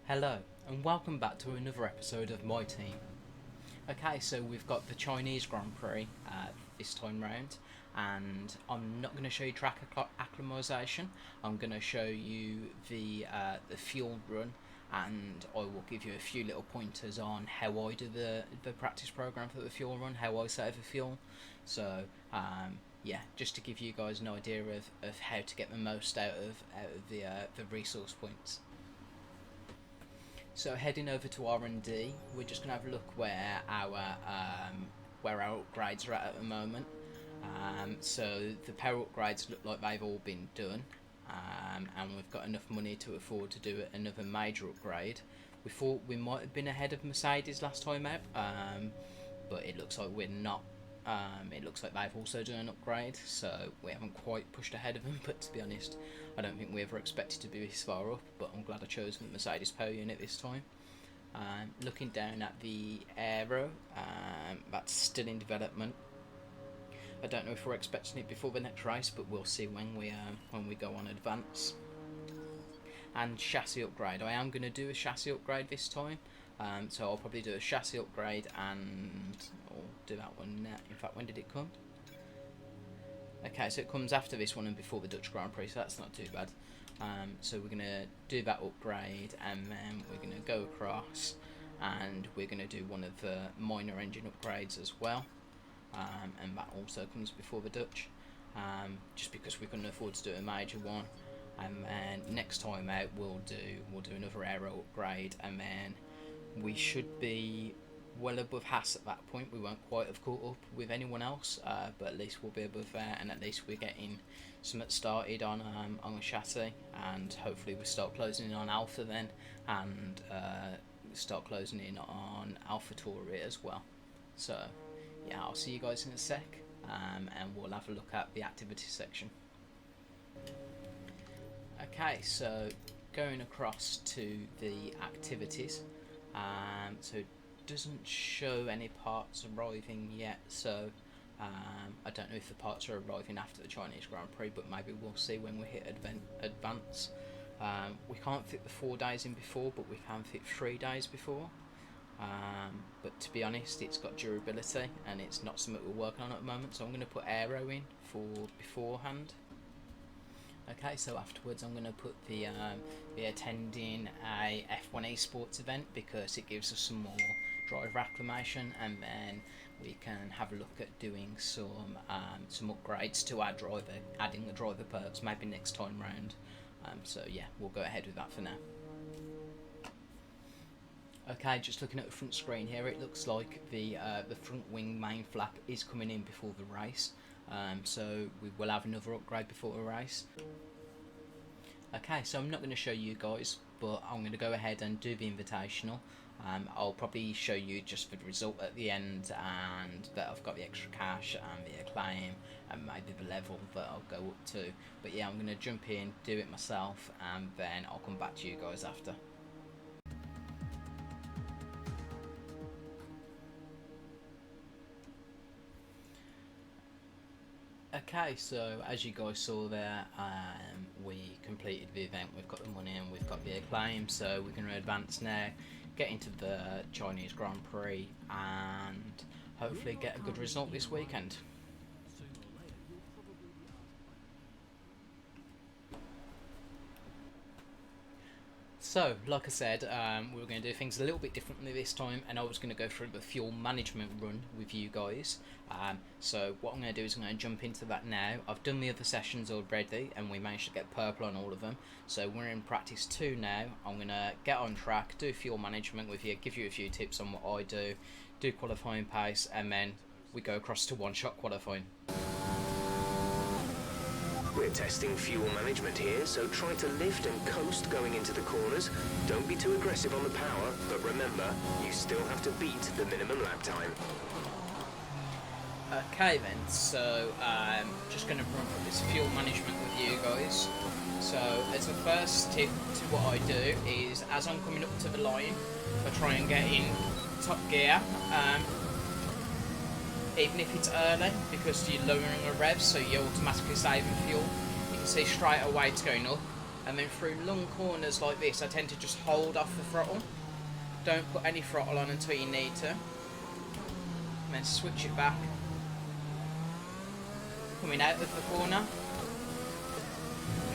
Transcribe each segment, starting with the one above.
Hello, and welcome back to another episode of my team. Okay, so we've got the Chinese Grand Prix this time round, and I'm not going to show you track acclimatization. I'm going to show you the fuel run, and I will give you a few little pointers on how I do the practice program for the fuel run, how I save the fuel. So yeah, just to give you guys an idea of how to get the most out of the resource points. So heading over to R&D, we're just going to have a look where our upgrades are at the moment. So the power upgrades look like they've all been done, and we've got enough money to afford to do another major upgrade. We thought we might have been ahead of Mercedes last time out, but it looks like we're not. It looks like they've also done an upgrade, so we haven't quite pushed ahead of them, but to be honest, I don't think we ever expected to be this far up, but I'm glad I chose the Mercedes power unit this time. Looking down at the aero, that's still in development. I don't know if we're expecting it before the next race, but we'll see when we go on advance. And chassis upgrade, I am going to do a chassis upgrade this time. So I'll probably do a chassis upgrade and I'll do that one now. In fact, when did it come? Okay, so it comes after this one and before the Dutch Grand Prix, so that's not too bad. So we're going to do that upgrade and then we're going to go across and we're going to do one of the minor engine upgrades as well. And that also comes before the Dutch, just because we couldn't afford to do a major one. And then next time out we'll do another aero upgrade, and then we should be well above Haas at that point. We won't quite have caught up with anyone else, but at least we'll be above there, and at least we're getting something started on a chassis, and hopefully we start closing in on Alpha then, and start closing in on AlphaTauri as well. So yeah, I'll see you guys in a sec, and we'll have a look at the activity section. Okay, so going across to the activities. So it doesn't show any parts arriving yet, so I don't know if the parts are arriving after the Chinese Grand Prix, but maybe we'll see when we hit advance. We can't fit the 4 days in before, but we can fit 3 days before. But to be honest, it's got durability and it's not something we're working on at the moment, so I'm going to put aero in for beforehand. Okay, so afterwards I'm going to put the attending a F1 esports event, because it gives us some more driver acclimation, and then we can have a look at doing some upgrades to our driver, adding the driver perks maybe next time round. So yeah, we'll go ahead with that for now. Okay, just looking at the front screen here, it looks like the front wing main flap is coming in before the race. So we will have another upgrade before the race. Okay, so I'm not going to show you guys, but I'm going to go ahead and do the invitational. I'll probably show you just for the result at the end, and that I've got the extra cash and the acclaim and maybe the level that I'll go up to. But yeah, I'm going to jump in, do it myself, and then I'll come back to you guys after. Okay, so as you guys saw there, we completed the event, we've got the money and we've got the acclaim, so we're going to advance now, get into the Chinese Grand Prix and hopefully get a good result this weekend. So, like I said, we were going to do things a little bit differently this time, and I was going to go through the fuel management run with you guys. So what I'm going to do is I'm going to jump into that now. I've done the other sessions already, and we managed to get purple on all of them. So we're in practice 2 now. I'm going to get on track, do fuel management with you, give you a few tips on what I do qualifying pace, and then we go across to one-shot qualifying. We're testing fuel management here, so try to lift and coast going into the corners. Don't be too aggressive on the power, but remember, you still have to beat the minimum lap time. Okay then, so just going to run through this fuel management with you guys. So as a first tip to what I do is, as I'm coming up to the line, I try and get in top gear. Even if it's early, because you're lowering the revs, so you're automatically saving fuel. You can see straight away it's going up. And then through long corners like this, I tend to just hold off the throttle. Don't put any throttle on until you need to. And then switch it back. Coming out of the corner.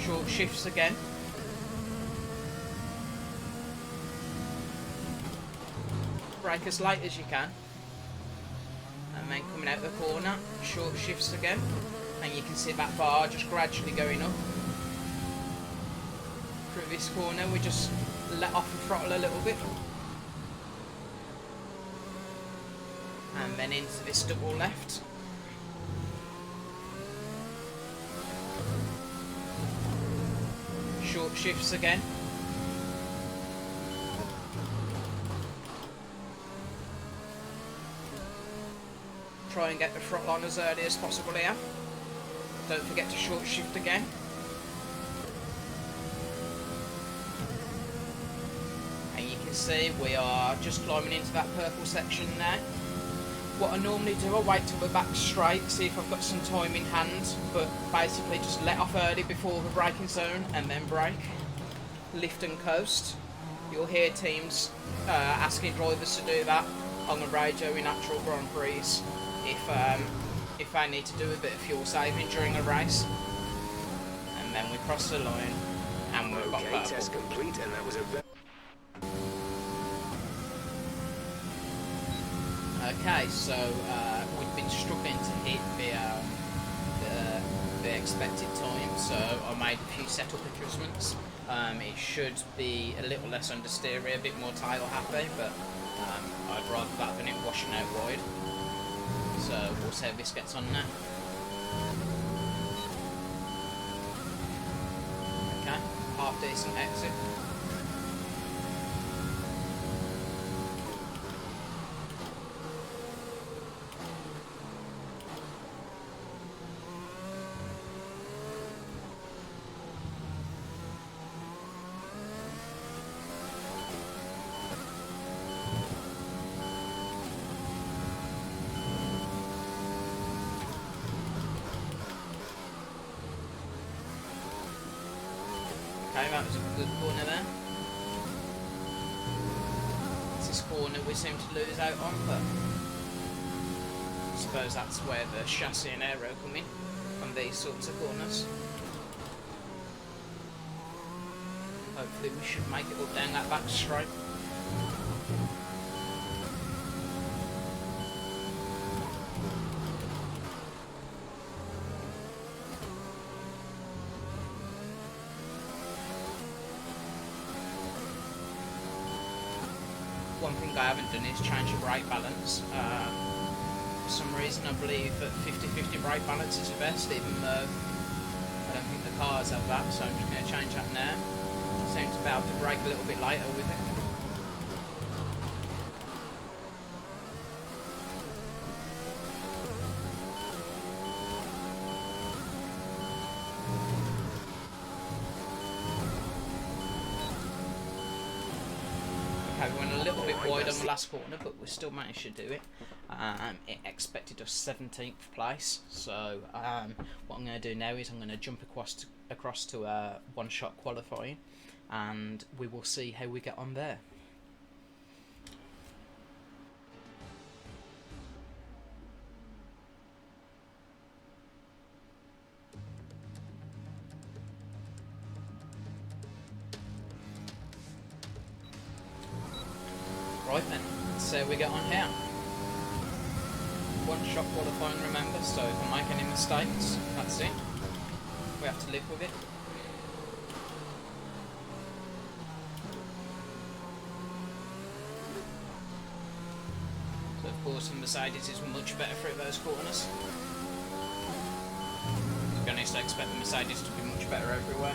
Short shifts again. Brake as late as you can. And then coming out the corner, short shifts again. And you can see that bar just gradually going up. Through this corner, we just let off the throttle a little bit. And then into this double left. Short shifts again. Try and get the throttle on as early as possible here. Don't forget to short shift again. And you can see we are just climbing into that purple section now. What I normally do, I wait till we're back straight, see if I've got some time in hand, but basically just let off early before the braking zone and then brake. Lift and coast. You'll hear teams asking drivers to do that on the radio in actual Grand Prix if they need to do a bit of fuel saving during a race. And then we cross the line and we've got purple. Test complete, and that was a Okay, so we've been struggling to hit the expected time, so I made a few setup adjustments. It should be a little less understeery, a bit more tail happy, but I'd rather that than it washing out wide. So we'll see how this gets on now. Okay, half decent exit. Okay, that was a good corner there. It's this corner we seem to lose out on, but I suppose that's where the chassis and aero come in, from these sorts of corners. Hopefully we should make it up down that back straight. One thing I haven't done is change the brake balance. For some reason I believe that 50-50 brake balance is the best, even though I don't think the cars have that, so I'm just going to change that now. Seem to be able to brake a little bit later with it. Okay, we went a little bit wide on the last corner, but we still managed to do it. It expected us 17th place, so what I'm going to do now is I'm going to jump across to one-shot qualifying, and we will see how we get on there. Right then, so we get on here. One shot qualifying, remember, so if I make any mistakes, that's it. We have to live with it. So of course the Mercedes is much better through those corners. To be honest, I expect the Mercedes to be much better everywhere.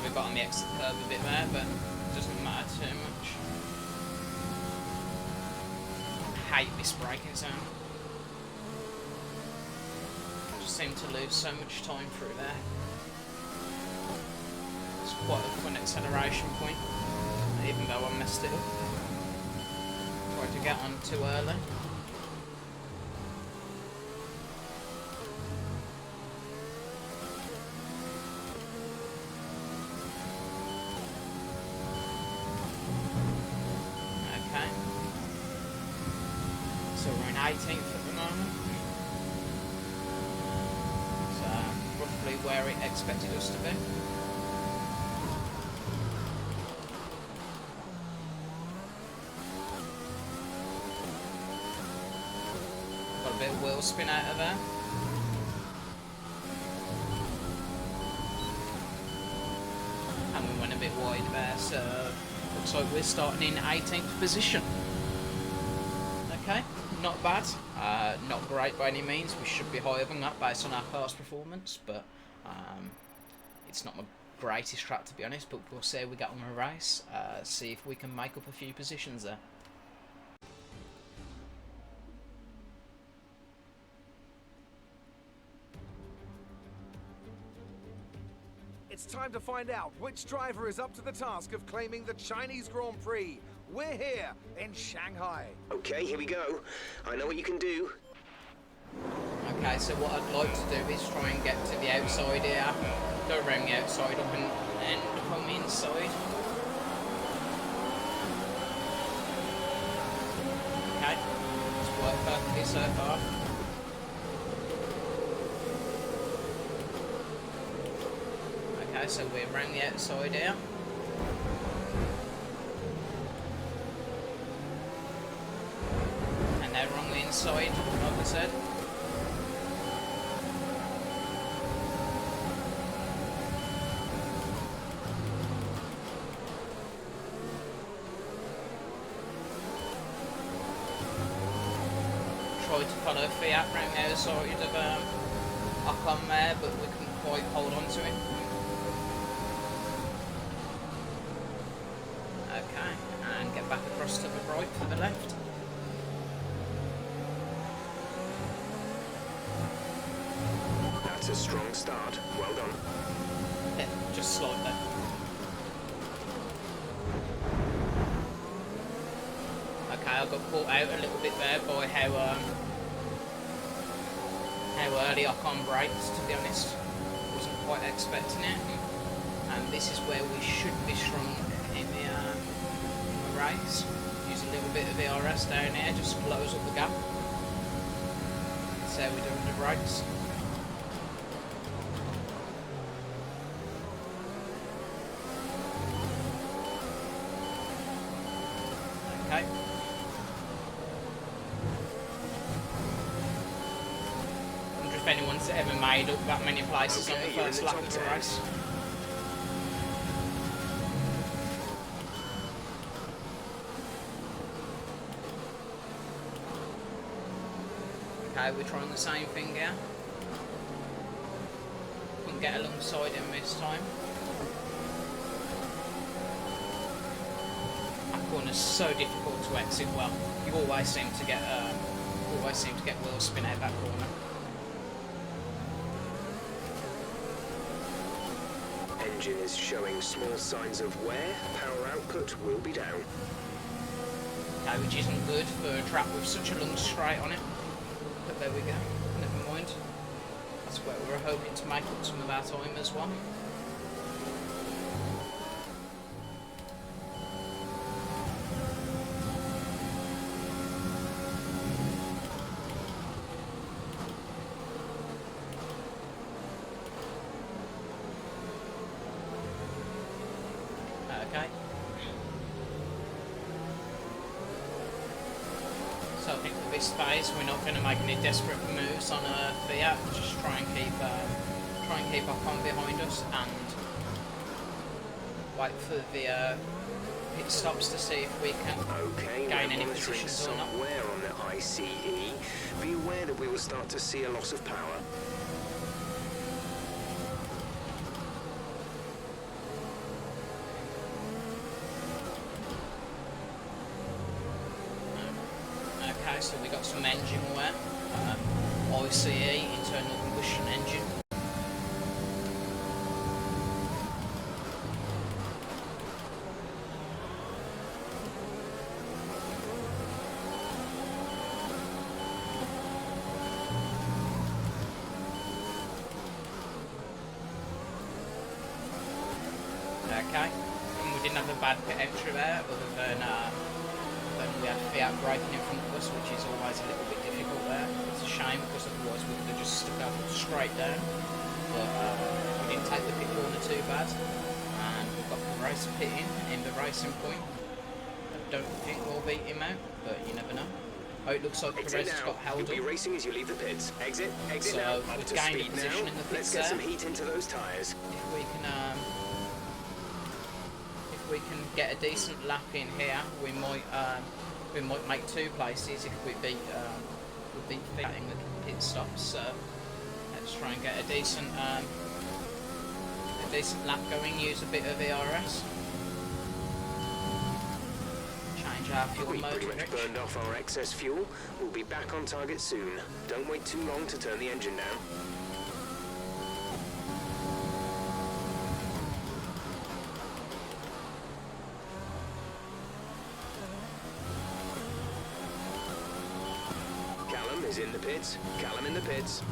We got on the exit curve a bit there, but it doesn't matter too much. I hate this braking zone. I just seem to lose so much time through there. It's quite a fun acceleration point, even though I messed it up. try to get on too early. Okay. So we're in 18th at the moment. So roughly where it expected us to be. Got a bit of wheel spin out of there. And we went a bit wide there, so looks like we're starting in 18th position. Okay, not bad. Not great by any means. We should be higher than that based on our past performance, but it's not my greatest track to be honest, but we'll see how we get on the race, see if we can make up a few positions there. It's time to find out which driver is up to the task of claiming the Chinese Grand Prix. We're here in Shanghai. Okay, here we go. I know what you can do. Okay, so what I'd like to do is try and get to the outside here, go around the outside up and end up on the inside. Okay, it's worked perfectly so far. Okay, so we're around the outside here. And now we're on the inside, like I said. Tried to follow Fiat around the outside of Ocon there, but we couldn't quite hold on to him. Okay, and get back across to the right for the left. That's a strong start. Well done. Yeah, just slightly. Okay, I got caught out a little bit there by how early Ocon brakes, to be honest. Wasn't quite expecting it. And this is where we should be strong in the race. Use a little bit of ERS down here, just close up the gap. That's how we do with the brakes. Okay. Wonder if anyone's ever made up that many places on the first lap of the race. Okay, we're trying the same thing here. Couldn't get alongside him this time. That corner's so difficult to exit well. You always seem to get wheel spin out that corner. Engine is showing small signs of wear. Power output will be down. Okay, which isn't good for a track with such a long straight on it. But there we go, never mind. That's where we were hoping to make up some of our time as well. Okay. So I think for this phase we're not going to make any desperate moves on Fiat. Just try and keep Ocon behind us and wait for the pit stops to see if we can gain any positions or not. Somewhere on the ICE, be aware that we will start to see a loss of power. Okay, so we got some engine wear. ICE, internal combustion engine. Okay, and we didn't have a bad pit entry there, other than we had Fiat braking in front of us, which is always a little bit difficult there. It's a shame because otherwise we could have just stuck our foot straight down, but we didn't take the pit corner too bad, and we've got the race pitting in the racing point. I don't think we'll beat him out, but you never know. Oh, it looks like Perez has got held You'll be up. racing as you leave the pits. Exit So now. Up we've to gained a speed position now. in the pits Let's get there. some heat into those tyres. If we can get a decent lap in here, we might make 2 places if we beat Fiat in the pit stops. So let's try and get a decent lap going. Use a bit of ERS. Change our fuel We've mode pretty to much rich. burned off our excess fuel. We'll be back on target soon. Don't wait too long to turn the engine down. Callum is in the pits. Callum in the pits.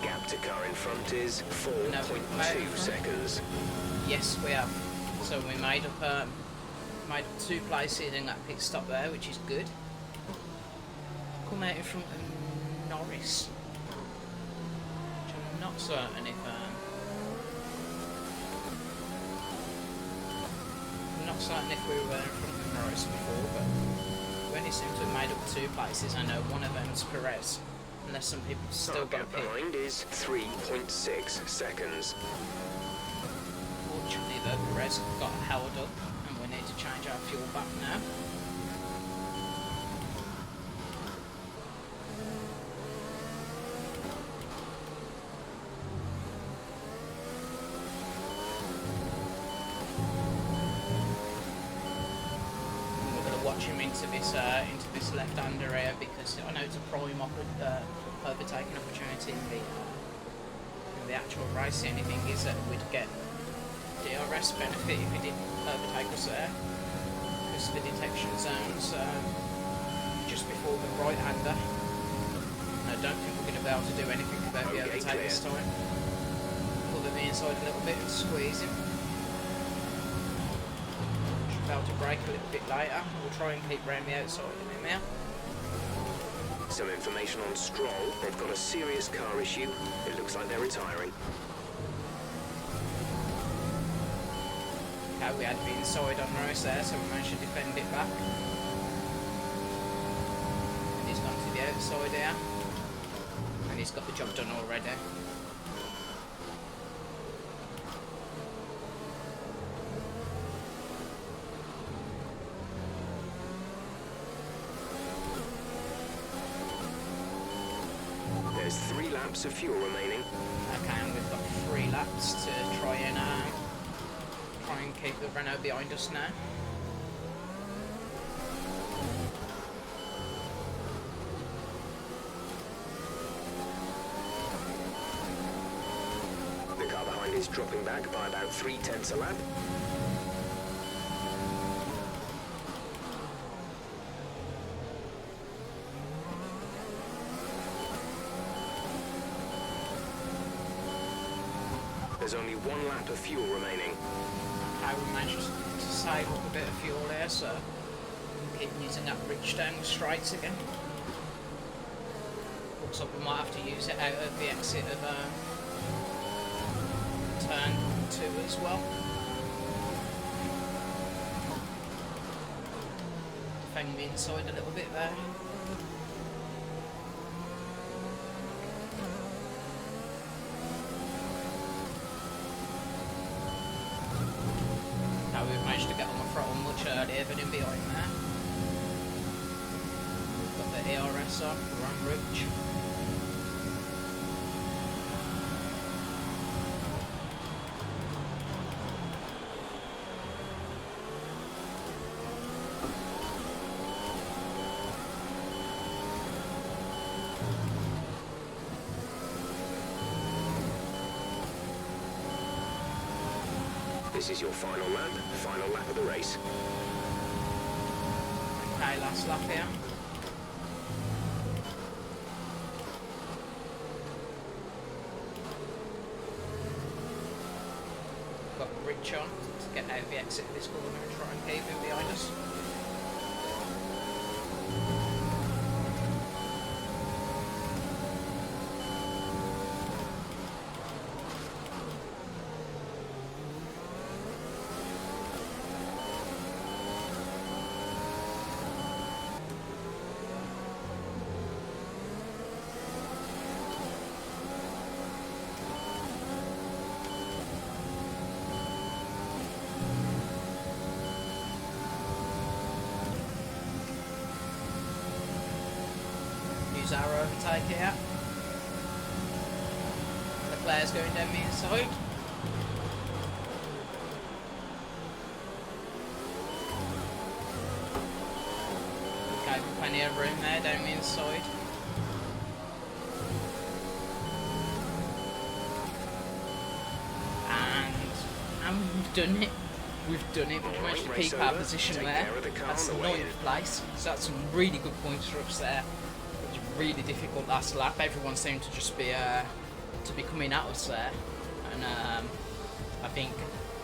Gap to car in front is 4.2 seconds. Yes, we have. So we made up 2 places in that pit stop there, which is good. Come out in front of Norris, which I'm not certain if we were in front of Norris before, but we only seem to have made up 2 places. I know one of them's Perez, unless some people still Our got a gap pit. behind is 3.6 seconds. Fortunately though, Perez got held up, and we need to change our fuel back now. Watch him into this left-hander area, because I know it's a prime overtaking opportunity in the actual race. The only thing is that we'd get DRS benefit if he did overtake us there, because the detection zone's just before the right-hander. I don't think we're going to be able to do anything about the overtake this time. Pull them inside a little bit and squeeze him. Be able to brake a little bit later. We'll try and keep round the outside of him now. Some information on Stroll. They've got a serious car issue. It looks like they're retiring. Okay, we had the inside on Norris there, so we managed to defend it back. And he's gone to the outside here. And he's got the job done already. There's 3 laps of fuel remaining. Okay, and we've got 3 laps to try and keep the Renault behind us now. The car behind is dropping back by about 0.3 a lap. There's only 1 lap of fuel remaining. Okay, we managed to save up a bit of fuel there, so we can keep using that rich down the straights again. Looks like we might have to use it out of the exit of turn 2 as well. Defend the inside a little bit there. Now we've managed to get on the throttle much earlier than in behind there. We've got the ERS off, we're on Rouge. This is your final lap of the race. Okay, last lap here. switch on to get out of the exit of this corner and try and keep him behind us. Use our overtake here. The player's going down the inside. Okay, plenty of room there down the inside. And we've done it. We've done it. We've managed to keep our position there. That's the 9th place. So that's some really good points for us there. It was really difficult last lap. Everyone seemed to just be coming at us there, and I think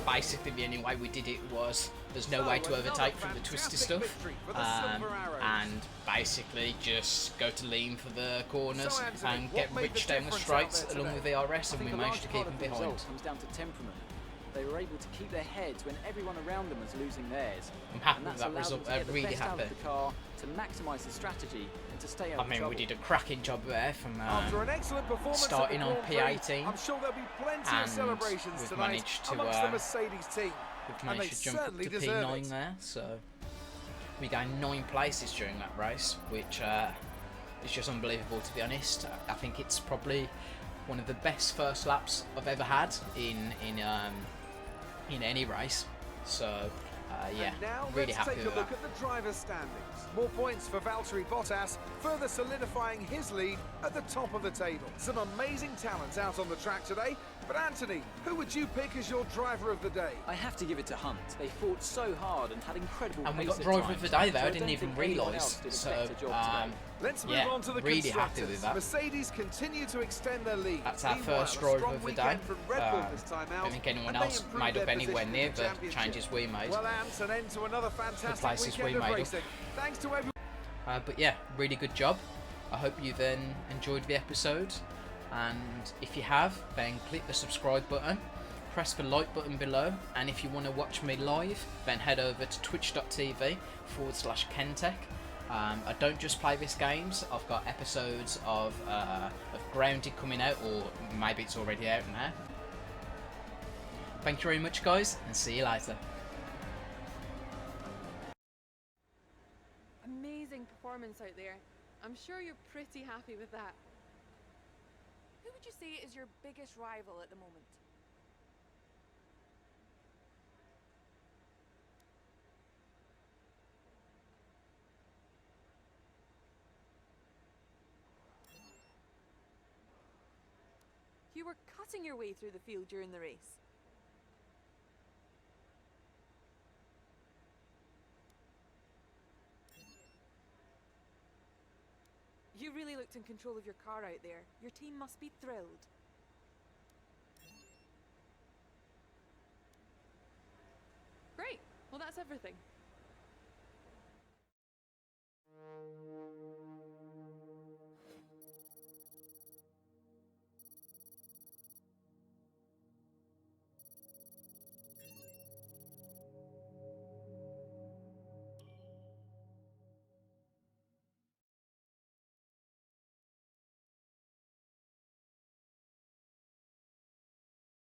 basically the only way we did it was there's no way to overtake from the twisty stuff, and basically just go to lean for the corners and get rich down the straights along with the RS, and we managed to keep them behind. Comes down to temperament. They were able to keep their heads when everyone around them was losing theirs. I'm happy with that result. I'm really happy. The car to maximise the strategy and to stay out I mean, we did a cracking job there from After an excellent performance starting at the on Grand Prix, P18. I'm sure there'll be plenty of And celebrations we've tonight managed to, amongst the Mercedes team. We've managed to jump up to P9 there, so we gained 9 places during that race, which is just unbelievable, to be honest. I think it's probably one of the best first laps I've ever had in any race. So yeah, now really happy let's take with a look that. at the driver's standings. More points for Valtteri Bottas, further solidifying his lead at the top of the table. Some amazing talents out on the track today, but Anthony, who would you pick as your driver of the day? I have to give it to Hunt. They fought so hard and had incredible And we pace got at driver times, of the day there, so I didn't don't even think anyone realise. else did a So better job today. Let's move yeah, on to the really happy constructors. with that. Mercedes continue to extend their lead. That's our Meanwhile, first a driver strong of the day. weekend from Red Bull this time I out, don't think anyone and they else improved made up their anywhere position near in the the championship. changes we made. Well, Ant, an end to another fantastic places we weekend of made up. racing. Thanks to everyone. But yeah, really good job. I hope you then enjoyed the episode, and if you have, then click the subscribe button, press the like button below, and if you want to watch me live, then head over to twitch.tv/Kentech. I don't just play this games. I've got episodes of Grounded coming out, or maybe it's already out now. Thank you very much, guys, and see you later. Amazing performance out there. I'm sure you're pretty happy with that. Who would you say is your biggest rival at the moment? You were cutting your way through the field during the race. You really looked in control of your car out there. Your team must be thrilled. Great. Well, that's everything.